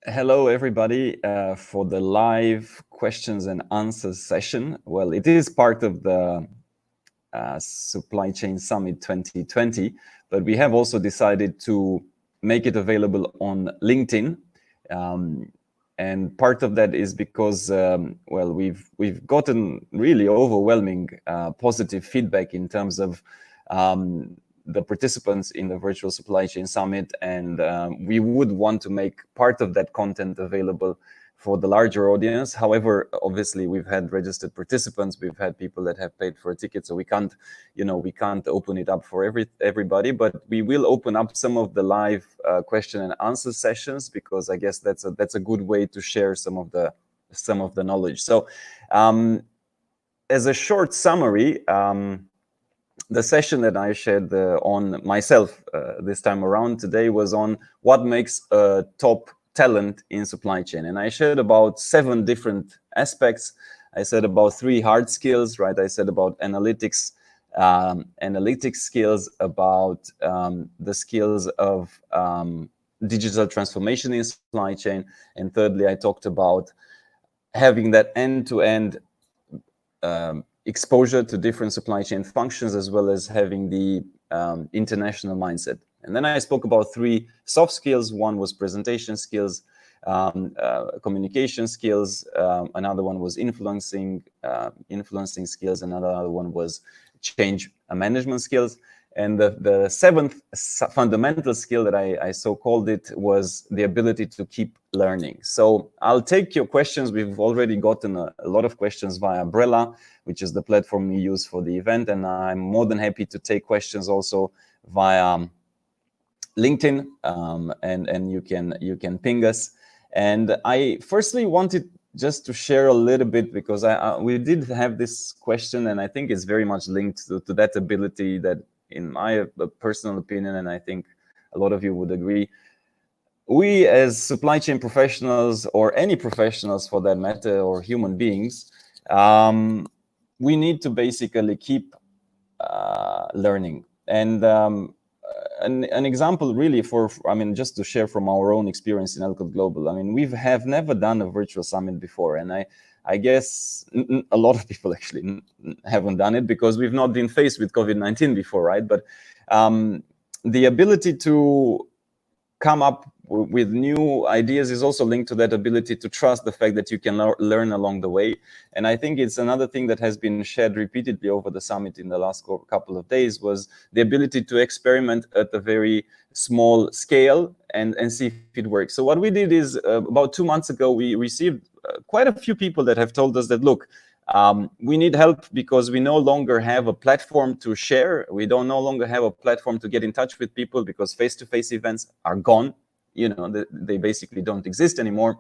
Hello, everybody, for the live questions and answers session. Well, it is part of the Supply Chain Summit 2020, but we have also decided to make it available on LinkedIn. And part of that is because, well, we've gotten really overwhelming positive feedback in terms of the participants in the Virtual Supply Chain Summit, and we would want to make part of that content available for the larger audience. However, obviously, we've had registered participants, we've had people that have paid for a ticket, so we can't open it up for everybody. But we will open up some of the live question and answer sessions, because I guess that's a good way to share some of the knowledge. So, as a short summary. The session that I shared on myself this time around today was on what makes a top talent in supply chain. And I shared about 7 different aspects. I said about 3 hard skills, right? I said about analytics skills, about the skills of digital transformation in supply chain. And thirdly, I talked about having that end-to-end exposure to different supply chain functions, as well as having the international mindset. And then I spoke about 3 soft skills. One was presentation skills, communication skills. Another one was influencing skills. Another one was change management skills. And the 7th fundamental skill that I so called it was the ability to keep learning. So I'll take your questions. We've already gotten a lot of questions via Umbrella, which is the platform we use for the event. And I'm more than happy to take questions also via LinkedIn, and you can ping us. And I firstly wanted just to share a little bit, because we did have this question, and I think it's very much linked to that ability that, in my personal opinion, and I think a lot of you would agree, we as supply chain professionals, or any professionals for that matter, or human beings, we need to basically keep learning. And an example really just to share from our own experience in Elcott Global. I mean, we have never done a virtual summit before, and I guess a lot of people actually haven't done it because we've not been faced with COVID-19 before, right? But the ability to come up with new ideas is also linked to that ability to trust the fact that you can learn along the way. And I think it's another thing that has been shared repeatedly over the summit in the last couple of days, was the ability to experiment at a very small scale and see if it works. So what we did is, about 2 months ago, we received quite a few people that have told us that, look, we need help because we no longer have a platform to share. We no longer have a platform to get in touch with people, because face-to-face events are gone. They basically don't exist anymore.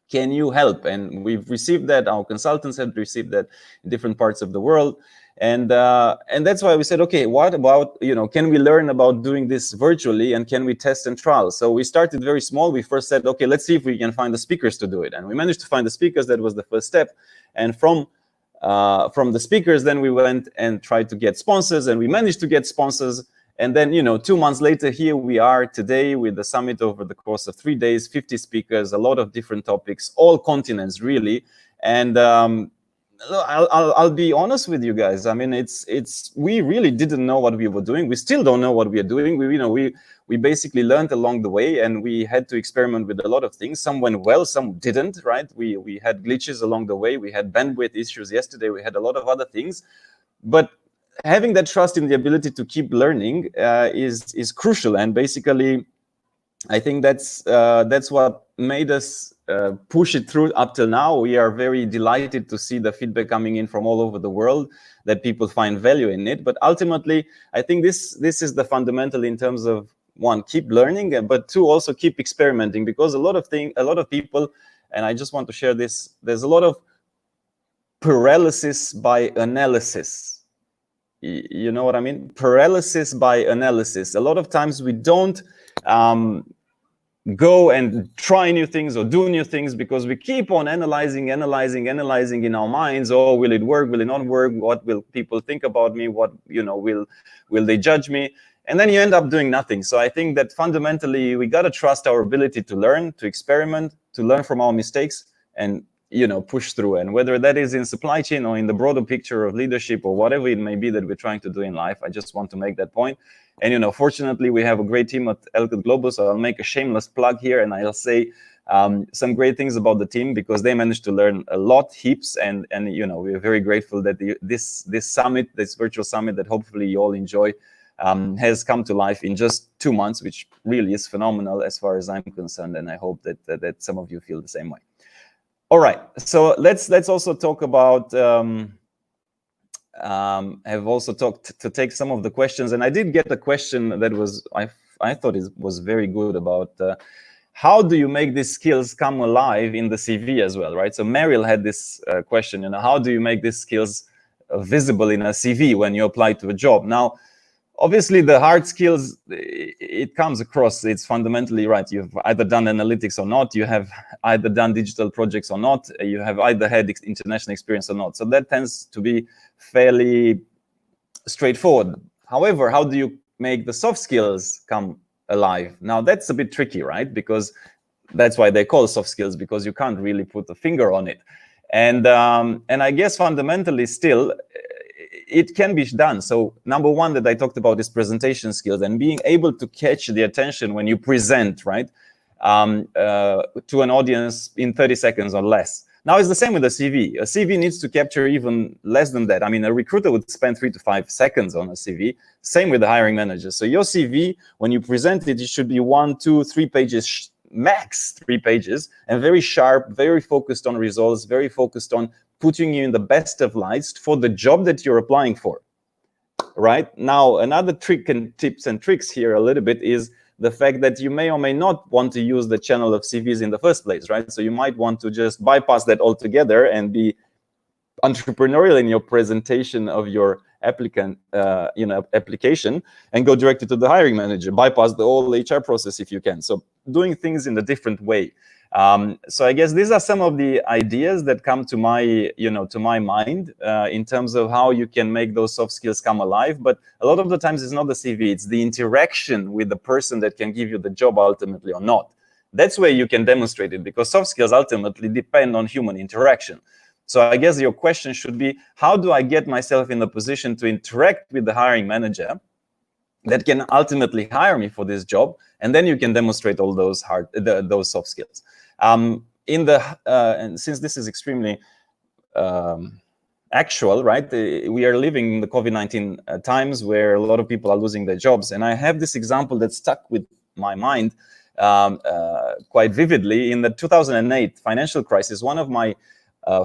Can you help? And we've received that. Our consultants have received that in different parts of the world. And that's why we said, okay, what about, can we learn about doing this virtually, and can we test and trial? So we started very small. We first said, okay, let's see if we can find the speakers to do it. And we managed to find the speakers. That was the first step. And from the speakers, then we went and tried to get sponsors, and we managed to get sponsors. And then, 2 months later, here we are today with the summit over the course of 3 days, 50 speakers, a lot of different topics, all continents, really. And I'll be honest with you guys. I mean, we really didn't know what we were doing. We still don't know what we are doing. We basically learned along the way, and we had to experiment with a lot of things. Some went well, some didn't, right? We had glitches along the way. We had bandwidth issues yesterday. We had a lot of other things. But having that trust in the ability to keep learning is crucial. And basically, I think that's what made us push it through up till now. We are very delighted to see the feedback coming in from all over the world, that people find value in it. But ultimately, I think this is the fundamental in terms of, 1, keep learning, but 2, also keep experimenting, because a lot of people, and I just want to share this, there's a lot of paralysis by analysis. You know what I mean? Paralysis by analysis. A lot of times we don't go and try new things or do new things because we keep on analyzing in our minds. Oh, will it work? Will it not work? What will people think about me? What, will they judge me? and then you end up doing nothing. So I think that fundamentally we got to trust our ability to learn, to experiment, to learn from our mistakes, and push through. And whether that is in supply chain or in the broader picture of leadership or whatever it may be that we're trying to do in life, I just want to make that point. And fortunately we have a great team at Elkut Global, so I'll make a shameless plug here, and I'll say some great things about the team, because they managed to learn a lot, heaps, and we're very grateful that this summit, this virtual summit that hopefully you all enjoy, has come to life in just 2 months, which really is phenomenal as far as I'm concerned, and I hope that some of you feel the same way. All right, so let's also talk about. Have also talked to take some of the questions, and I did get a question that was I thought it was very good about how do you make these skills come alive in the CV as well, right? So Mariel had this question, how do you make these skills visible in a CV when you apply to a job? Now, obviously, the hard skills, it comes across. It's fundamentally right. You've either done analytics or not. You have either done digital projects or not. You have either had international experience or not. So that tends to be fairly straightforward. However, how do you make the soft skills come alive? Now, that's a bit tricky, right? Because that's why they call soft skills, because you can't really put a finger on it. And I guess fundamentally still, it can be done. So number one that I talked about is presentation skills and being able to catch the attention when you present, right, to an audience in 30 seconds or less. Now it's the same with a CV. A CV needs to capture even less than that. I mean, a recruiter would spend 3 to 5 seconds on a CV. Same with the hiring manager. So your CV, when you present it, it should be 1, 2, 3 pages, max 3 pages, and very sharp, very focused on results, very focused on putting you in the best of lights for the job that you're applying for, right? Now, another trick and tips and tricks here a little bit is the fact that you may or may not want to use the channel of CVs in the first place, right? So you might want to just bypass that altogether and be entrepreneurial in your presentation of your application and go directly to the hiring manager, bypass the whole HR process if you can. So doing things in a different way. So I guess these are some of the ideas that come to my, to my mind in terms of how you can make those soft skills come alive. But a lot of the times it's not the CV, it's the interaction with the person that can give you the job ultimately or not. That's where you can demonstrate it, because soft skills ultimately depend on human interaction. So I guess your question should be, how do I get myself in a position to interact with the hiring manager that can ultimately hire me for this job? And then you can demonstrate all those those soft skills. And since this is extremely actual, right? We are living in the COVID-19 times where a lot of people are losing their jobs. And I have this example that stuck with my mind quite vividly. In the 2008 financial crisis, one of my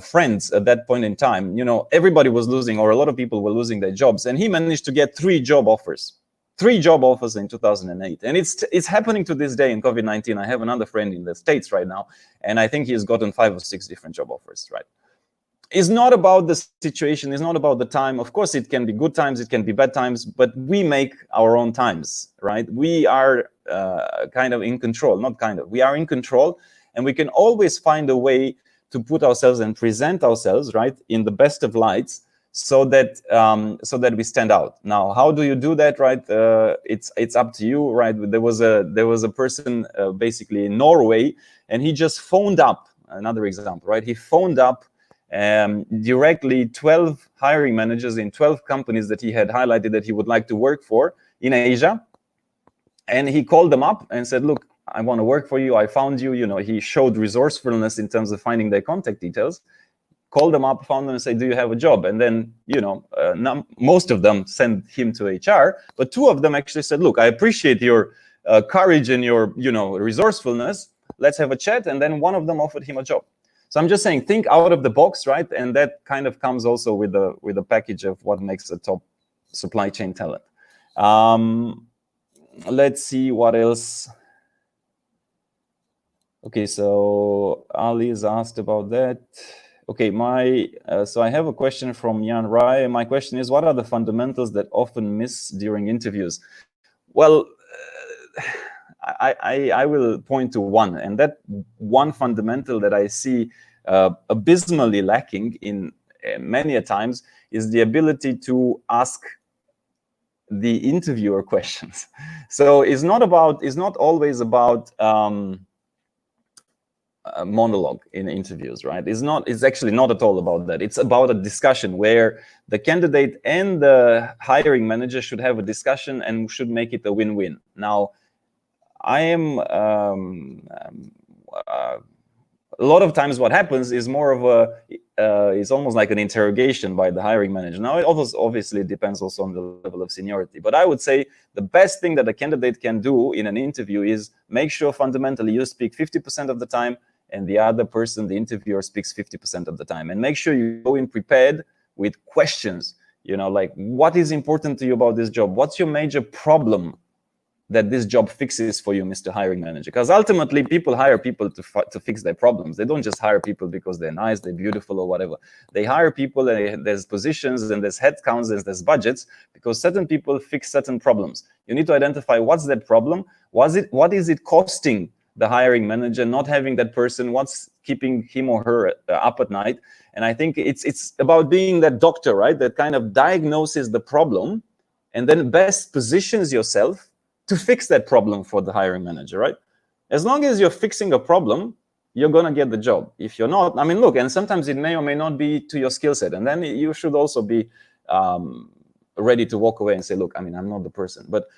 friends at that point in time, everybody was losing, or a lot of people were losing their jobs. And he managed to get 3 job offers. 3 job offers in 2008, and it's happening to this day in COVID-19. I have another friend in the States right now, and I think he's gotten 5 or 6 different job offers. Right? It's not about the situation. It's not about the time. Of course, it can be good times, it can be bad times, but we make our own times. Right? We are kind of in control. Not kind of. We are in control, and we can always find a way to put ourselves and present ourselves, right, in the best of lights, so that we stand out. Now, how do you do that, right? It's up to you, right? There was a person basically in Norway, and he just phoned up. Another example, right? He phoned up directly 12 hiring managers in 12 companies that he had highlighted that he would like to work for in Asia, and he called them up and said, "Look, I want to work for you. I found you." He showed resourcefulness in terms of finding their contact details. Called them up, found them, and say, "Do you have a job?" And then, most of them sent him to HR, but 2 of them actually said, "Look, I appreciate your courage and your, resourcefulness. Let's have a chat." And then one of them offered him a job. So I'm just saying, think out of the box, right? And that kind of comes also with a package of what makes a top supply chain talent. Let's see what else. Okay, so Ali's asked about that. Okay, so I have a question from Jan Rai. My question is, what are the fundamentals that often miss during interviews? Well, I will point to one, and that one fundamental that I see abysmally lacking in many a times is the ability to ask the interviewer questions. So it's not always about a monologue in interviews, right? It's actually not at all about that. It's about a discussion where the candidate and the hiring manager should have a discussion and should make it a win-win. Now, I am a lot of times what happens is more of it's almost like an interrogation by the hiring manager. Now, it obviously depends also on the level of seniority, but I would say the best thing that a candidate can do in an interview is make sure fundamentally you speak 50% of the time and the other person, the interviewer, speaks 50% of the time, and make sure you go in prepared with questions, like what is important to you about this job? What's your major problem that this job fixes for you, Mr. Hiring Manager? Because ultimately, people hire people to fix their problems. They don't just hire people because they're nice, they're beautiful, or whatever. They hire people, and there's positions, and there's headcounts, and there's budgets, because certain people fix certain problems. You need to identify what's that problem, what is it costing the hiring manager not having that person, what's keeping him or her up at night. And I think it's about being that doctor, right, that kind of diagnoses the problem and then best positions yourself to fix that problem for the hiring manager, right? As long as you're fixing a problem, you're going to get the job. If you're not, I mean, look, and sometimes it may or may not be to your skill set. And then you should also be ready to walk away and say, look, I mean, I'm not the person. But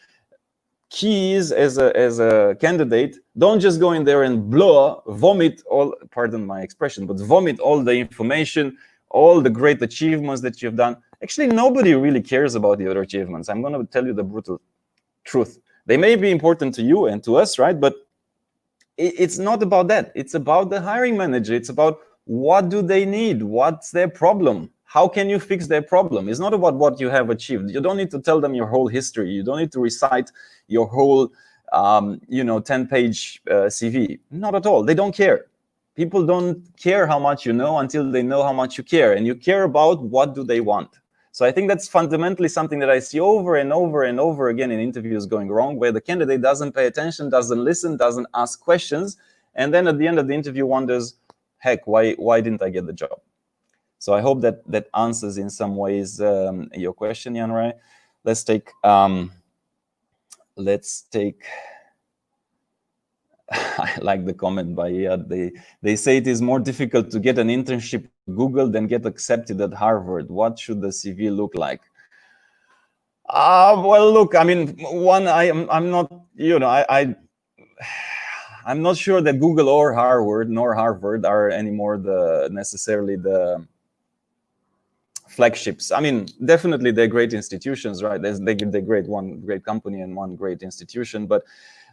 key is, as a candidate, don't just go in there and vomit all, pardon my expression, but vomit all the information, all the great achievements that you've done. Actually, nobody really cares about your achievements. I'm going to tell you the brutal truth. They may be important to you and to us, right? But it's not about that. It's about the hiring manager. It's about what do they need? What's their problem? How can you fix their problem? It's not about what you have achieved. You don't need to tell them your whole history. You don't need to recite your whole, 10-page CV. Not at all. They don't care. People don't care how much you know until they know how much you care. And you care about what do they want. So I think that's fundamentally something that I see over and over and over again in interviews going wrong, where the candidate doesn't pay attention, doesn't listen, doesn't ask questions. And then at the end of the interview wonders, heck, why didn't I get the job? So I hope that answers in some ways your question, Jan-Ray. Let's take, I like the comment by Iyad. They say it is more difficult to get an internship at Google than get accepted at Harvard. What should the CV look like? Well, look, I mean, I'm not, I'm not sure that Google or Harvard nor Harvard are anymore necessarily the flagships. I mean, definitely they're great institutions, right? They're great, one great company and one great institution. But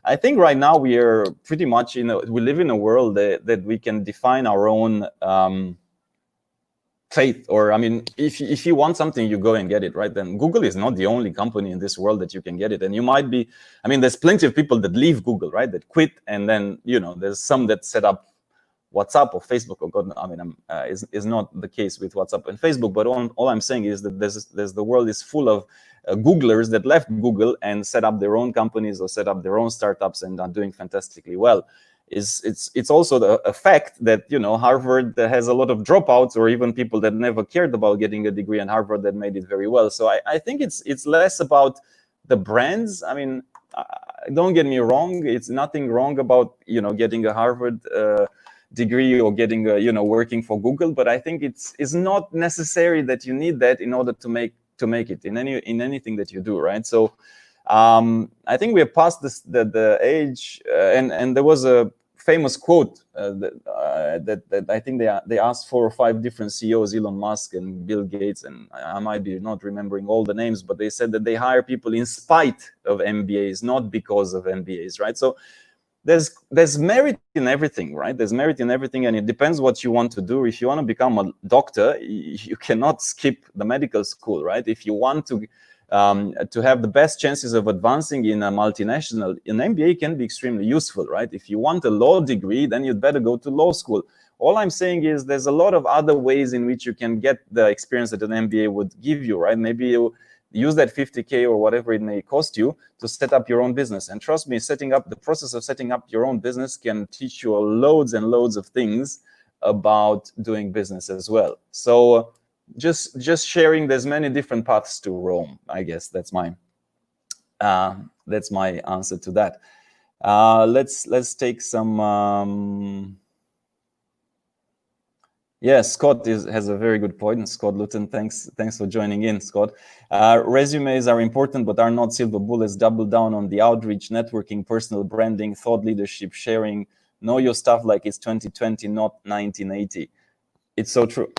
I think right now we are pretty much we live in a world that we can define our own faith. Or, I mean, if you want something, you go and get it, right? Then Google is not the only company in this world that you can get it. And you might be, I mean, there's plenty of people that leave Google, right? That quit. And then, there's some that set up WhatsApp or Facebook, or God, I mean, is not the case with WhatsApp and Facebook. But all I'm saying is that the world is full of Googlers that left Google and set up their own companies or set up their own startups and are doing fantastically well. It's also a fact that Harvard has a lot of dropouts, or even people that never cared about getting a degree in Harvard that made it very well. So I think it's less about the brands. I mean, don't get me wrong. It's nothing wrong about getting a Harvard degree or getting working for Google, but I think it's not necessary that you need that in order to make it in anything that you do, right? So I think we are past the age, and there was a famous quote that I think they asked 4 or 5 different CEOs, Elon Musk and Bill Gates, and I might be not remembering all the names, but they said that they hire people in spite of MBAs, not because of MBAs, right? So there's merit in everything, right? There's merit in everything, and it depends what you want to do. If you want to become a doctor, you cannot skip the medical school, right? If you want to have the best chances of advancing in a multinational, an MBA can be extremely useful, right? If you want a law degree, then you'd better go to law school. All I'm saying is there's a lot of other ways in which you can get the experience that an MBA would give you, right? Maybe you use that 50K or whatever it may cost you to set up your own business. And trust me, the process of setting up your own business can teach you loads and loads of things about doing business as well. So just sharing, there's many different paths to Rome, I guess. That's mine. That's my answer to that. Let's take some. Yes, Scott has a very good point. Scott Luton, thanks for joining in, Scott. Resumes are important, but are not silver bullets. Double down on the outreach, networking, personal branding, thought leadership, sharing. Know your stuff like it's 2020, not 1980. It's so true.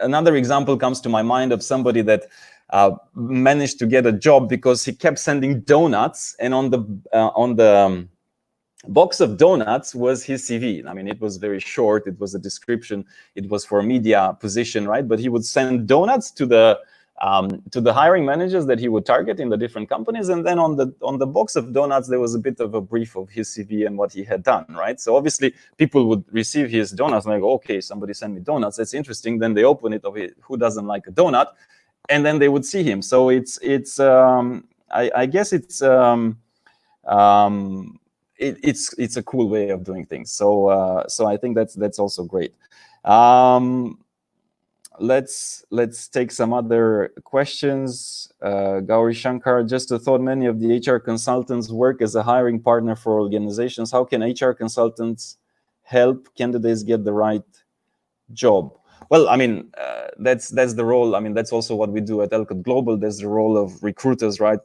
Another example comes to my mind of somebody that managed to get a job because he kept sending donuts, and on the box of donuts was his CV. I mean, it was very short. It was a description. It was for a media position, right? But he would send donuts to the hiring managers that he would target in the different companies, and then on the box of donuts there was a bit of a brief of his CV and what he had done, right? So obviously people would receive his donuts and they go, okay, somebody sent me donuts, that's interesting. Then they open it, okay, who doesn't like a donut? And then they would see him. So it's I guess it's a cool way of doing things. So I think that's also great. Let's take some other questions. Gauri Shankar, just a thought, many of the HR consultants work as a hiring partner for organizations. How can HR consultants help candidates get the right job? Well, I mean, that's the role. I mean, that's also what we do at Elcott Global. There's the role of recruiters, right?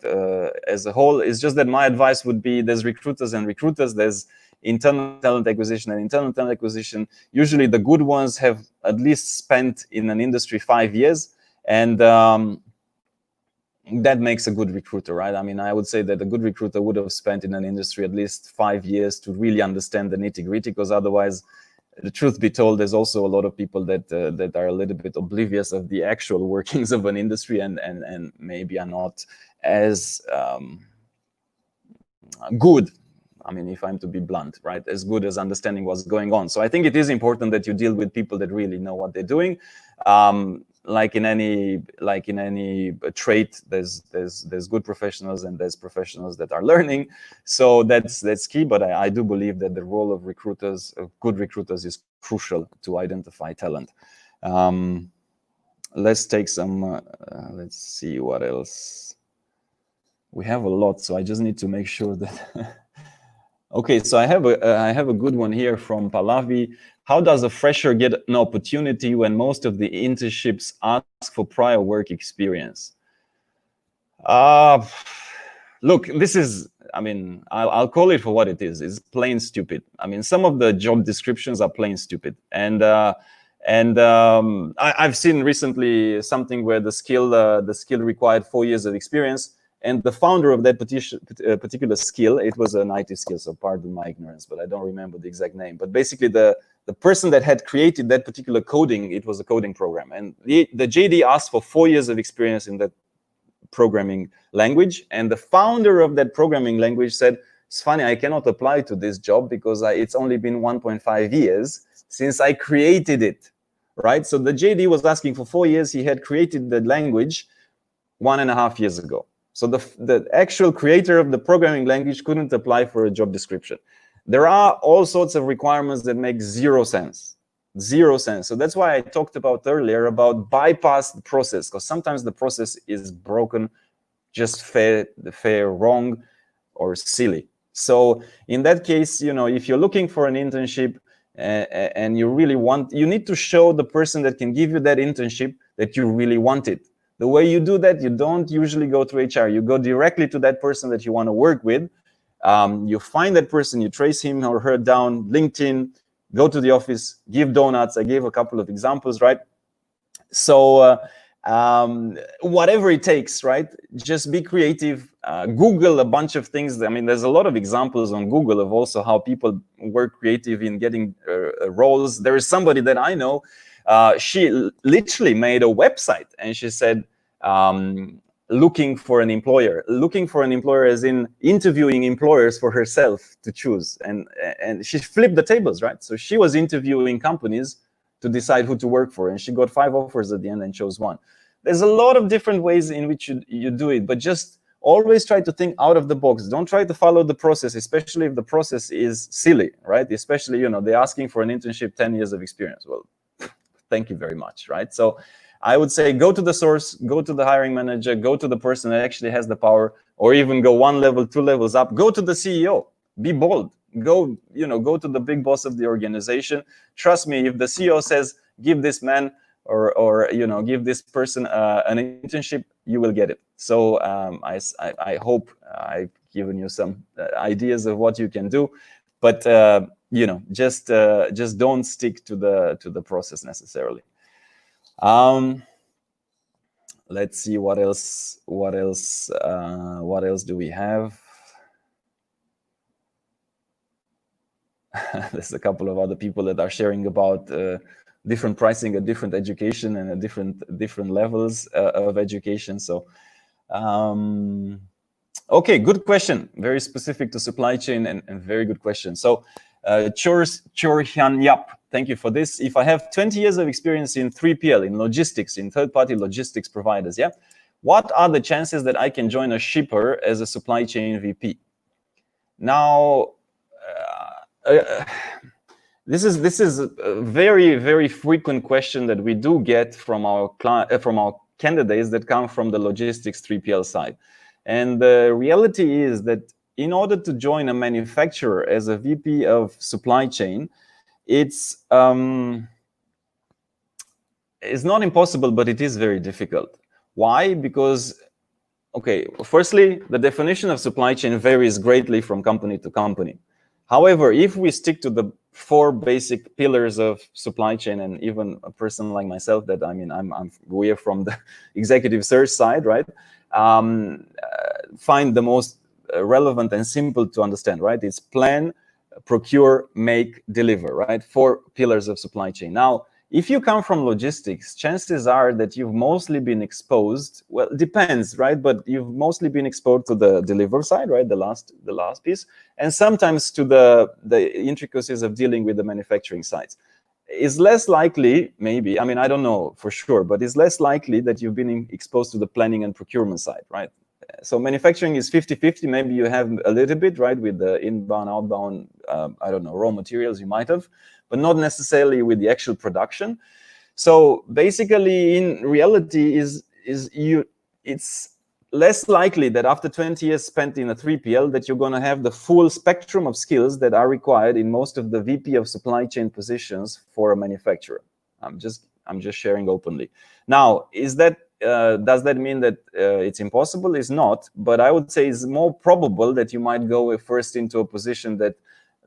As a whole, it's just that my advice would be there's recruiters and recruiters. There's internal talent acquisition and internal talent acquisition. Usually the good ones have at least spent in an industry 5 years, and that makes a good recruiter, right? I mean, I would say that a good recruiter would have spent in an industry at least 5 years to really understand the nitty-gritty, because otherwise, the truth be told, there's also a lot of people that are a little bit oblivious of the actual workings of an industry and maybe are not as good, I mean, if I'm to be blunt, right, as good as understanding what's going on. So I think it is important that you deal with people that really know what they're doing. Like in any trade, there's good professionals and there's professionals that are learning. So that's key. But I do believe that the role of recruiters, good recruiters, is crucial to identify talent. Let's take some. Let's see what else. We have a lot, so I just need to make sure that. Okay, so I have a good one here from Pallavi. How does a fresher get an opportunity when most of the internships ask for prior work experience? Look, this is, I mean, I'll call it for what it is. It's plain stupid. I mean, some of the job descriptions are plain stupid. And I've seen recently something where the skill required 4 years of experience. And the founder of that particular skill, it was an IT skill, so pardon my ignorance, but I don't remember the exact name. But basically, the person that had created that particular coding, it was a coding program. And the JD asked for 4 years of experience in that programming language. And the founder of that programming language said, it's funny, I cannot apply to this job because it's only been 1.5 years since I created it, right? So the JD was asking for 4 years. He had created the language 1.5 years ago. So the actual creator of the programming language couldn't apply for a job description. There are all sorts of requirements that make zero sense. Zero sense. So that's why I talked about earlier about bypass the process, because sometimes the process is broken, just fair, wrong, or silly. So in that case, you know, if you're looking for an internship and you really want, you need to show the person that can give you that internship that you really want it. The way you do that, you don't usually go through HR. You go directly to that person that you want to work with. You find that person, you trace him or her down, LinkedIn, go to the office, give donuts. I gave a couple of examples, right? So whatever it takes, right? Just be creative. Google a bunch of things. I mean, there's a lot of examples on Google of also how people work creative in getting roles. There is somebody that I know, she literally made a website and she said, looking for an employer as in interviewing employers for herself to choose. And she flipped the tables, right? So she was interviewing companies to decide who to work for. And she got 5 offers at the end and chose one. There's a lot of different ways in which you do it, but just always try to think out of the box. Don't try to follow the process, especially if the process is silly, right? Especially, you know, they're asking for an internship, 10 years of experience. Well, thank you very much, right? So I would say go to the source, go to the hiring manager, go to the person that actually has the power, or even go 1 level, 2 levels up. Go to the CEO. Be bold. Go, go to the big boss of the organization. Trust me, if the CEO says, give this man or give this person an internship, you will get it. So I hope I've given you some ideas of what you can do, but just don't stick to the process necessarily. Let's see what else do we have. There's a couple of other people that are sharing about different pricing at different education and at different levels of education. So okay, good question, very specific to supply chain and very good question. So Chor Hyun Yap, thank you for this. If I have 20 years of experience in 3PL, in logistics, in third-party logistics providers, yeah, what are the chances that I can join a shipper as a supply chain VP? Now, this is a very frequent question that we do get from our candidates that come from the logistics 3PL side. And the reality is that in order to join a manufacturer as a VP of supply chain, it's not impossible, but it is very difficult. Why? Because, okay, firstly, the definition of supply chain varies greatly from company to company. However, if we stick to the 4 basic pillars of supply chain, and even a person like myself, that we're from the executive search side, right? Find the most relevant and simple to understand, right? It's plan, procure, make, deliver, right? 4 pillars of supply chain. Now, if you come from logistics, chances are that you've mostly been exposed, well, it depends, right? But you've mostly been exposed to the deliver side, right? The last piece, and sometimes to the intricacies of dealing with the manufacturing sides. It's less likely, maybe, I don't know for sure, but it's less likely that you've been exposed to the planning and procurement side, right? So manufacturing is 50-50. Maybe you have a little bit, right, with the inbound, outbound, I don't know, raw materials you might have, but not necessarily with the actual production. So basically, in reality, it's less likely that after 20 years spent in a 3PL that you're going to have the full spectrum of skills that are required in most of the VP of supply chain positions for a manufacturer. I'm just sharing openly. Now, does that mean that it's impossible? It's not, but I would say it's more probable that you might go first into a position that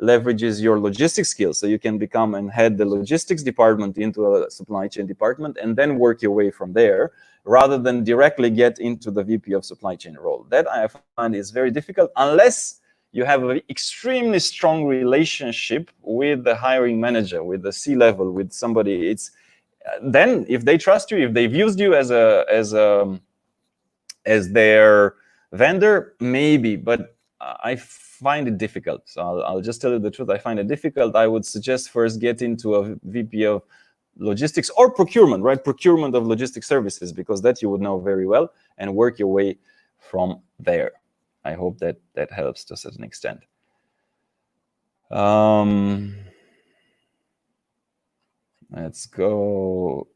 leverages your logistics skills, so you can become and head the logistics department into a supply chain department and then work your way from there, rather than directly get into the VP of supply chain role. That I find is very difficult unless you have an extremely strong relationship with the hiring manager, with the C-level, with somebody. It's then if they trust you, if they've used you as their vendor, maybe, but I find it difficult. So I'll just tell you the truth. I find it difficult. I would suggest first get into a VP of logistics or procurement, right? Procurement of logistics services, because that you would know very well, and work your way from there. I hope that helps to a certain extent. Let's go.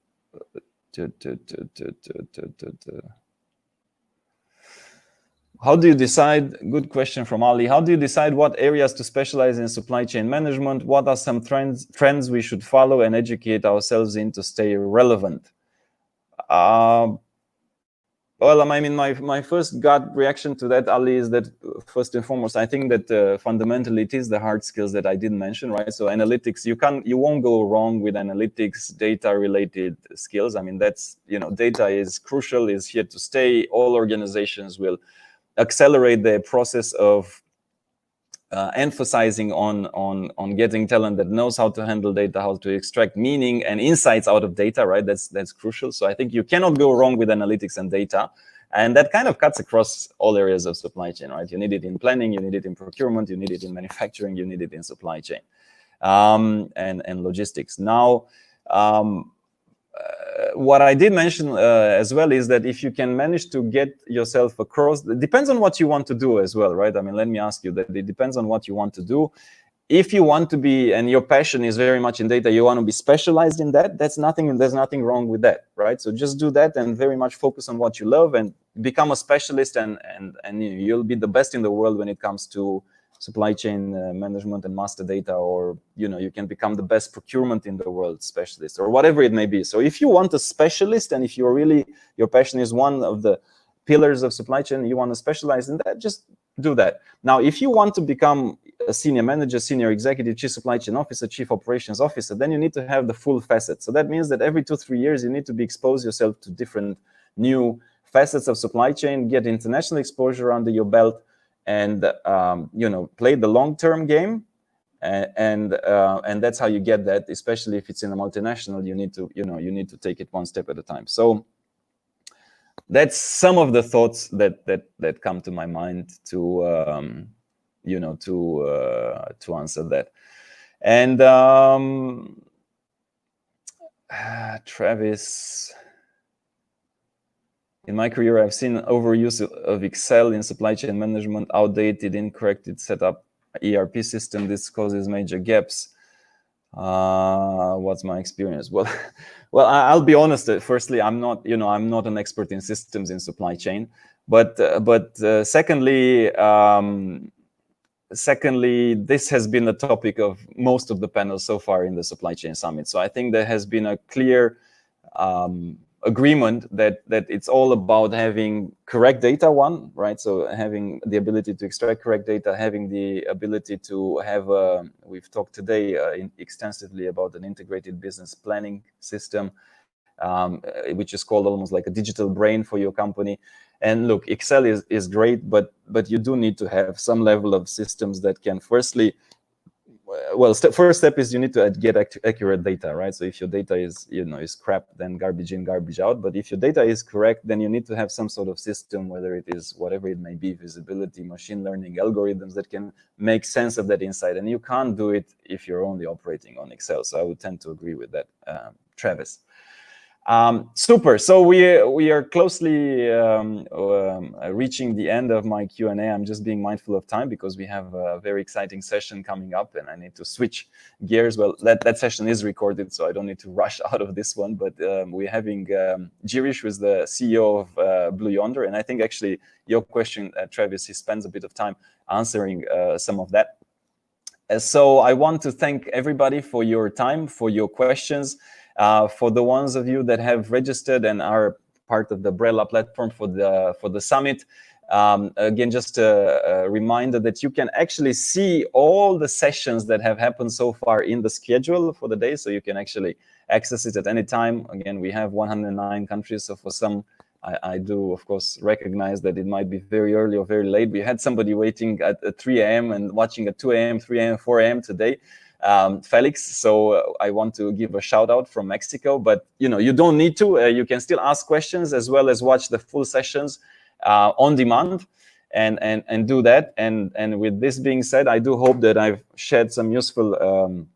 How do you decide? Good question from Ali. How do you decide what areas to specialize in supply chain management? What are some trends we should follow and educate ourselves in to stay relevant? Well, my first gut reaction to that, Ali, is that first and foremost, I think that fundamentally it is the hard skills that I didn't mention, right? So analytics, you won't go wrong with analytics, data-related skills. That's, data is crucial, is here to stay. All organizations will accelerate the process of emphasizing on getting talent that knows how to handle data, how to extract meaning and insights out of data, right? That's crucial. So I think you cannot go wrong with analytics and data. And that kind of cuts across all areas of supply chain, right? You need it in planning, you need it in procurement, you need it in manufacturing, you need it in supply chain and logistics. Now, what I did mention as well is that if you can manage to get yourself across, it depends on what you want to do as well, right? Let me ask you that it depends on what you want to do. if you want to be, and your passion is very much in data, you want to be specialized in that, there's nothing wrong with that, right? So just do that and very much focus on what you love and become a specialist, and you'll be the best in the world when it comes to supply chain management and master data, or you can become the best procurement in the world specialist, or whatever it may be. So if you want a specialist, and if you're really, your passion is one of the pillars of supply chain, you want to specialize in that, just do that. Now, if you want to become a senior manager, senior executive, chief supply chain officer, chief operations officer, then you need to have the full facet. So that means that every 2-3 years, you need to be exposed yourself to different new facets of supply chain, get international exposure under your belt, and play the long-term game. And that's how you get that, especially if it's in a multinational. You need to take it one step at a time. So that's some of the thoughts that come to my mind to answer that. And Travis, in my career, I've seen overuse of Excel in supply chain management, outdated, incorrect setup ERP system. This causes major gaps. What's my experience? Well, I'll be honest. Firstly, I'm not an expert in systems in supply chain, but secondly, this has been the topic of most of the panels so far in the Supply Chain Summit. So I think there has been a clear agreement that it's all about having correct data, right? So having the ability to extract correct data, having the ability to have we've talked today extensively about an integrated business planning system, which is called almost like a digital brain for your company. And look, Excel is great, but you do need to have some level of systems that can firstly, first step is you need to get accurate data, right? So if your data is crap, then garbage in, garbage out. But if your data is correct, then you need to have some sort of system, whether it is whatever it may be, visibility, machine learning, algorithms that can make sense of that insight. And you can't do it if you're only operating on Excel. So I would tend to agree with that, Travis. Super. So we are closely reaching the end of my Q&A. I'm just being mindful of time because we have a very exciting session coming up, and I need to switch gears. Well, that session is recorded, so I don't need to rush out of this one. But we're having Girish, who is the CEO of Blue Yonder, and I think actually your question, Travis, he spends a bit of time answering some of that. So I want to thank everybody for your time, for your questions. For the ones of you that have registered and are part of the Brella platform for the summit, again, just a reminder that you can actually see all the sessions that have happened so far in the schedule for the day, so you can actually access it at any time. Again, we have 109 countries, so for some, I do, of course, recognize that it might be very early or very late. We had somebody waiting at 3 a.m. and watching at 2 a.m., 3 a.m., 4 a.m. today. Felix, so I want to give a shout out from Mexico, but you don't need to. You can still ask questions as well as watch the full sessions on demand, and do that. And with this being said, I do hope that I've shared some useful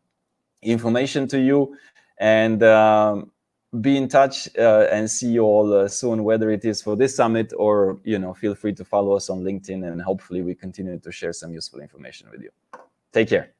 information to you, and be in touch and see you all soon, whether it is for this summit or feel free to follow us on LinkedIn, and hopefully we continue to share some useful information with you. Take care.